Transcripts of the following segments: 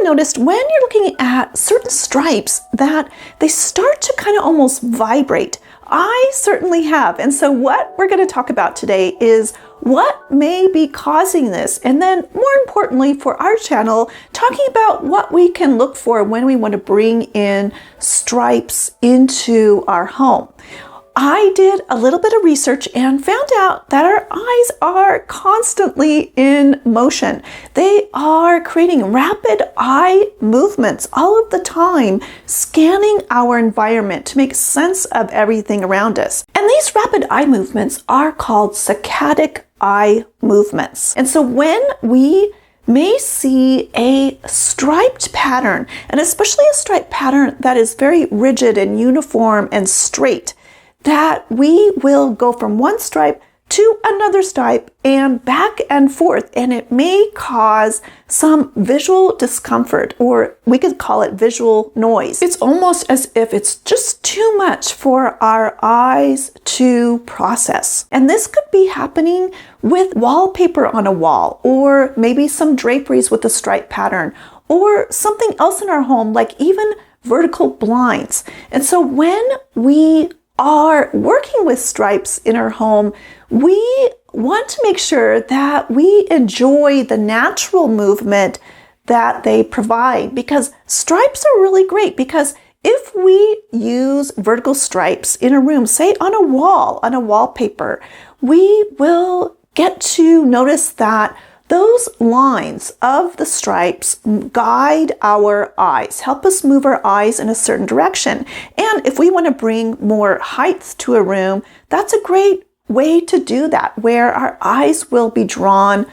noticed when you're looking at certain stripes that they start to kind of almost vibrate? I certainly have. And so what we're going to talk about today is what may be causing this. And then more importantly for our channel, talking about what we can look for when we want to bring in stripes into our home. I did a little bit of research and found out that our eyes are constantly in motion. They are creating rapid eye movements all of the time, scanning our environment to make sense of everything around us. And these rapid eye movements are called saccadic eye movements. And so when we may see a striped pattern, and especially a striped pattern that is very rigid and uniform and straight, that we will go from one stripe to another stripe and back and forth, and it may cause some visual discomfort, or we could call it visual noise. It's almost as if it's just too much for our eyes to process. And this could be happening with wallpaper on a wall, or maybe some draperies with a stripe pattern, or something else in our home, like even vertical blinds. And so when we are working with stripes in our home, we want to make sure that we enjoy the natural movement that they provide, because stripes are really great. Because if we use vertical stripes in a room, say on a wall, on a wallpaper, we will get to notice that those lines of the stripes guide our eyes, help us move our eyes in a certain direction. And if we want to bring more height to a room, that's a great way to do that, where our eyes will be drawn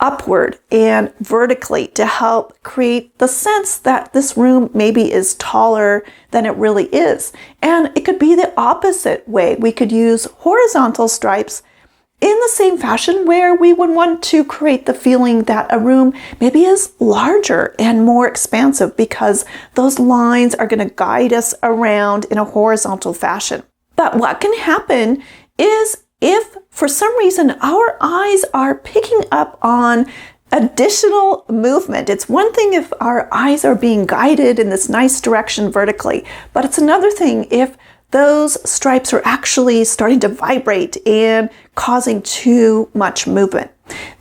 upward and vertically to help create the sense that this room maybe is taller than it really is. And it could be the opposite way. We could use horizontal stripes in the same fashion, where we would want to create the feeling that a room maybe is larger and more expansive, because those lines are going to guide us around in a horizontal fashion. But what can happen is, if for some reason our eyes are picking up on additional movement. It's one thing if our eyes are being guided in this nice direction vertically, but it's another thing if those stripes are actually starting to vibrate and causing too much movement.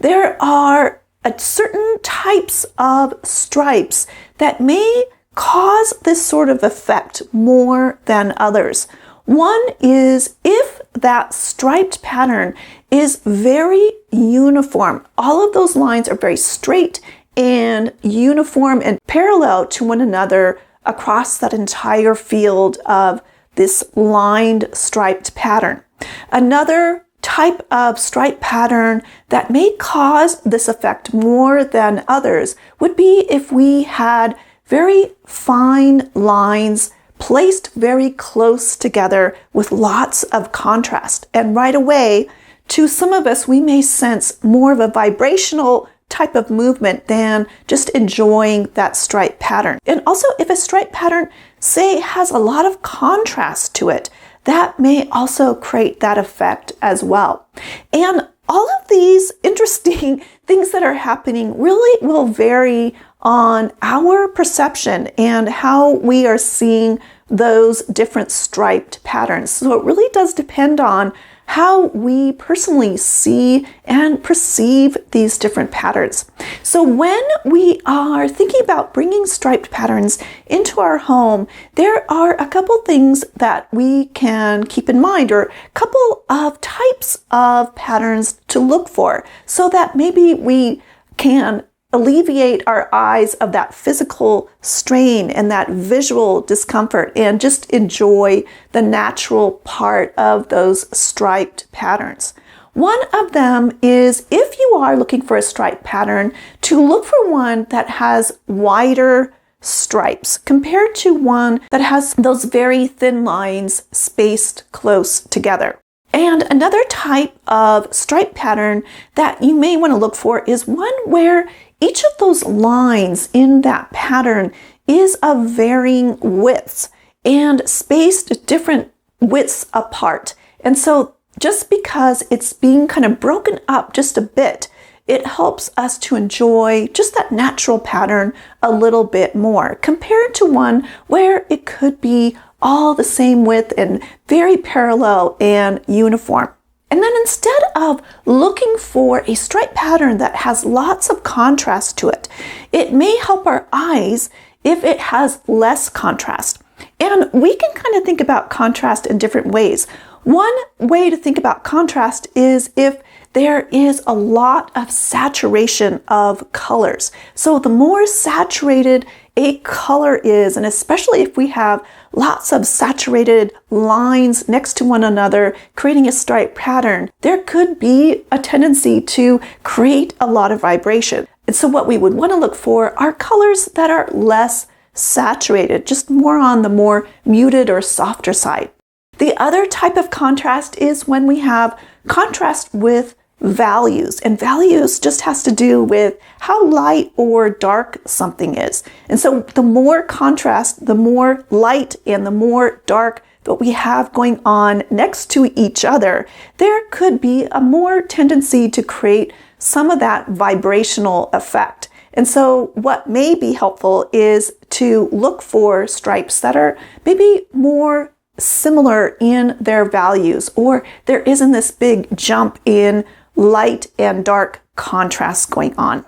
There are certain types of stripes that may cause this sort of effect more than others. One is if that striped pattern is very uniform. All of those lines are very straight and uniform and parallel to one another across that entire field of this lined striped pattern. Another type of stripe pattern that may cause this effect more than others would be if we had very fine lines placed very close together with lots of contrast. And right away, to some of us, we may sense more of a vibrational type of movement than just enjoying that stripe pattern. And also, if a stripe pattern, say, has a lot of contrast to it, that may also create that effect as well. And all of these interesting things that are happening really will vary on our perception and how we are seeing those different striped patterns. So it really does depend on how we personally see and perceive these different patterns. So when we are thinking about bringing striped patterns into our home, there are a couple things that we can keep in mind, or a couple of types of patterns to look for, so that maybe we can alleviate our eyes of that physical strain and that visual discomfort and just enjoy the natural part of those striped patterns. One of them is, if you are looking for a stripe pattern, to look for one that has wider stripes compared to one that has those very thin lines spaced close together. And another type of stripe pattern that you may want to look for is one where each of those lines in that pattern is of varying widths and spaced different widths apart. And so just because it's being kind of broken up just a bit, it helps us to enjoy just that natural pattern a little bit more compared to one where it could be all the same width and very parallel and uniform. And then instead of looking for a stripe pattern that has lots of contrast to it, it may help our eyes if it has less contrast. And we can kind of think about contrast in different ways. One way to think about contrast is if there is a lot of saturation of colors. So the more saturated a color is, and especially if we have lots of saturated lines next to one another, creating a stripe pattern, there could be a tendency to create a lot of vibration. And so what we would want to look for are colors that are less saturated, just more on the more muted or softer side. The other type of contrast is when we have contrast with values, and values just has to do with how light or dark something is. And so the more contrast, the more light and the more dark that we have going on next to each other, there could be a more tendency to create some of that vibrational effect. And so what may be helpful is to look for stripes that are maybe more similar in their values, or there isn't this big jump in light and dark contrast going on.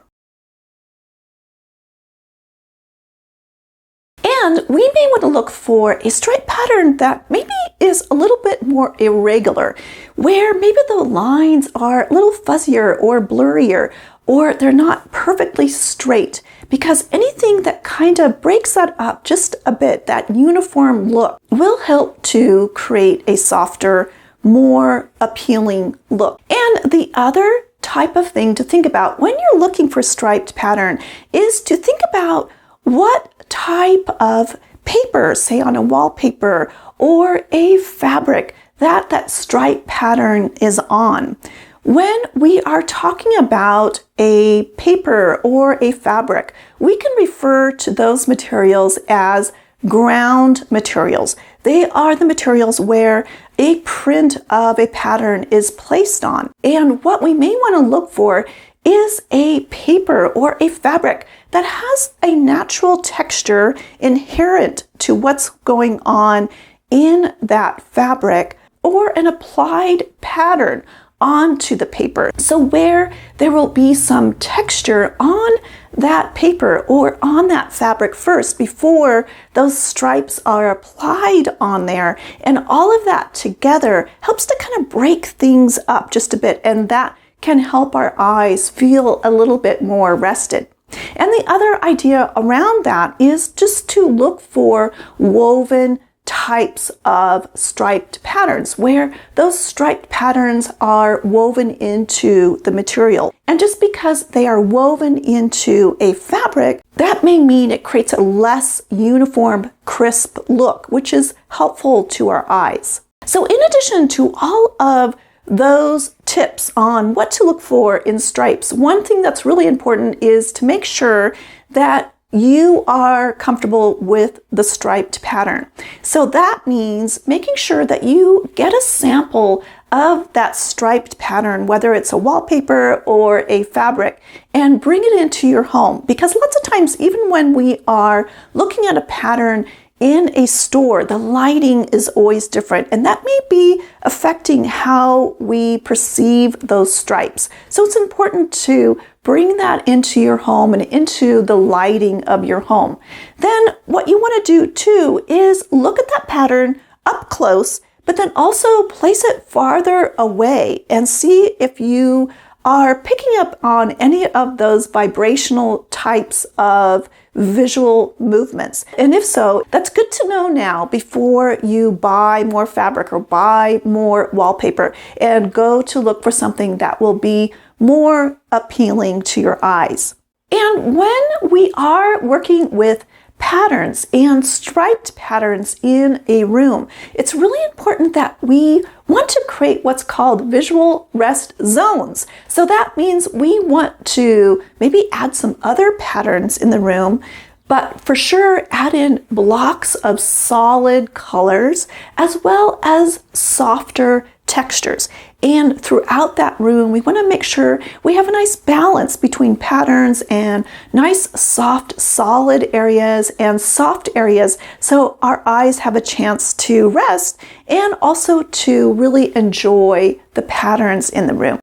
And we may want to look for a stripe pattern that maybe is a little bit more irregular, where maybe the lines are a little fuzzier or blurrier, or they're not perfectly straight, because anything that kind of breaks that up just a bit, that uniform look, will help to create a softer, more appealing look. And the other type of thing to think about when you're looking for striped pattern is to think about what type of paper, say on a wallpaper or a fabric, that stripe pattern is on. When we are talking about a paper or a fabric, we can refer to those materials as ground materials. They are the materials where a print of a pattern is placed on. And what we may want to look for is a paper or a fabric that has a natural texture inherent to what's going on in that fabric, or an applied pattern onto the paper. So where there will be some texture on that paper or on that fabric first before those stripes are applied on there, and all of that together helps to kind of break things up just a bit, and that can help our eyes feel a little bit more rested. And the other idea around that is just to look for woven types of striped patterns, where those striped patterns are woven into the material. And just because they are woven into a fabric, that may mean it creates a less uniform, crisp look, which is helpful to our eyes. So in addition to all of those tips on what to look for in stripes, one thing that's really important is to make sure that you are comfortable with the striped pattern. So that means making sure that you get a sample of that striped pattern, whether it's a wallpaper or a fabric, and bring it into your home. Because lots of times, even when we are looking at a pattern in a store, the lighting is always different, and that may be affecting how we perceive those stripes. So it's important to bring that into your home and into the lighting of your home. Then what you want to do too is look at that pattern up close, but then also place it farther away and see if you are picking up on any of those vibrational types of visual movements. And if so, that's good to know now before you buy more fabric or buy more wallpaper and go to look for something that will be more appealing to your eyes. And when we are working with patterns and striped patterns in a room, it's really important that we want to create what's called visual rest zones. So that means we want to maybe add some other patterns in the room, but for sure add in blocks of solid colors as well as softer textures. And throughout that room, we want to make sure we have a nice balance between patterns and nice, soft, solid areas and soft areas, so our eyes have a chance to rest and also to really enjoy the patterns in the room.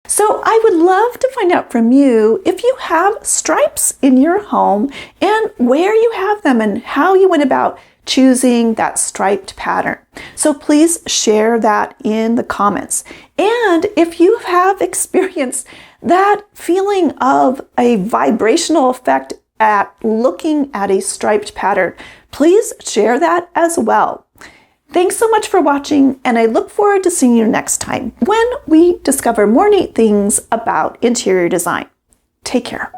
So I would love to find out from you if you have stripes in your home and where you have them and how you went about choosing that striped pattern. So please share that in the comments. And if you have experienced that feeling of a vibrational effect at looking at a striped pattern, please share that as well. Thanks so much for watching, and I look forward to seeing you next time when we discover more neat things about interior design. Take care.